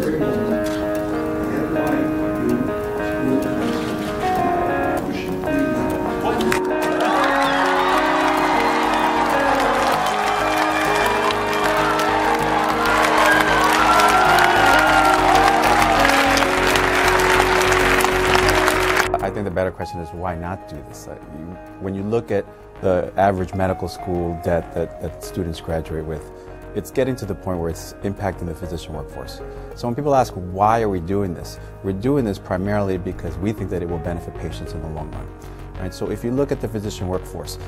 very moment, the headline new school tuition free medical. I think the better question is why not do this? When you look at the average medical school debt that students graduate with, it's getting to the point where it's impacting the physician workforce. So when people ask why are we doing this, we're doing this primarily because we think that it will benefit patients in the long run. Right? So if you look at the physician workforce,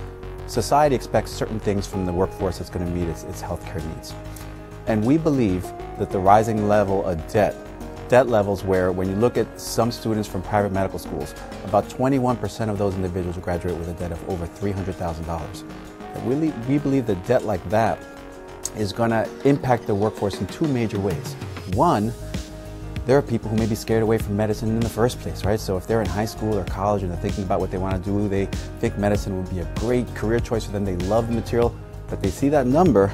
society expects certain things from the workforce that's going to meet its healthcare needs. And we believe that the rising level of debt levels where when you look at some students from private medical schools, about 21% of those individuals graduate with a debt of over $300,000. We believe that debt like that is going to impact the workforce in two major ways. One, there are people who may be scared away from medicine in the first place, right? So if they're in high school or college and they're thinking about what they want to do, they think medicine would be a great career choice for them. They love the material, but they see that number,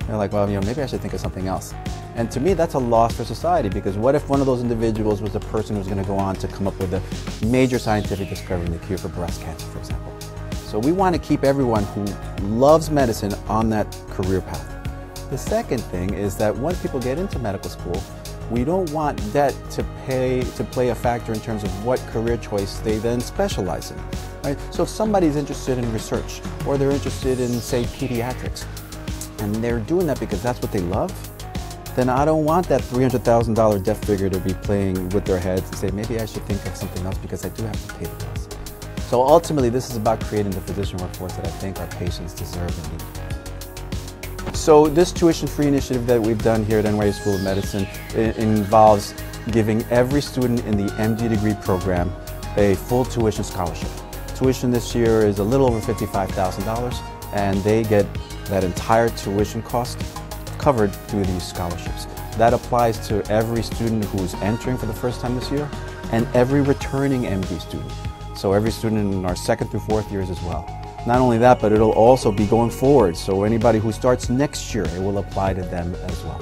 they're like, well, maybe I should think of something else. And to me, that's a loss for society, because what if one of those individuals was the person who's going to go on to come up with a major scientific discovery in the cure for breast cancer, for example? So we want to keep everyone who loves medicine on that career path. The second thing is that once people get into medical school, we don't want debt to play a factor in terms of what career choice they then specialize in. Right? So if somebody's interested in research, or they're interested in, say, pediatrics, and they're doing that because that's what they love, then I don't want that $300,000 debt figure to be playing with their heads and say, maybe I should think of something else because I do have to pay the bills. So ultimately, this is about creating the physician workforce that I think our patients deserve and need. So this tuition-free initiative that we've done here at NYU School of Medicine involves giving every student in the MD degree program a full tuition scholarship. Tuition this year is a little over $55,000, and they get that entire tuition cost covered through these scholarships. That applies to every student who's entering for the first time this year and every returning MD student. So every student in our second through fourth years as well. Not only that, but it'll also be going forward. So anybody who starts next year, it will apply to them as well.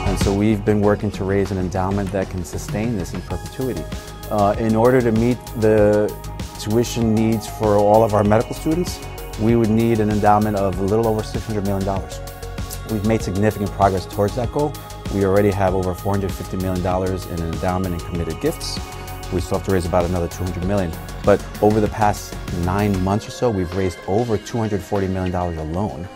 And so we've been working to raise an endowment that can sustain this in perpetuity. In order to meet the tuition needs for all of our medical students, we would need an endowment of a little over $600 million. We've made significant progress towards that goal. We already have over $450 million in an endowment and committed gifts. We still have to raise about another $200 million. But over the past 9 months or so, we've raised over $240 million alone.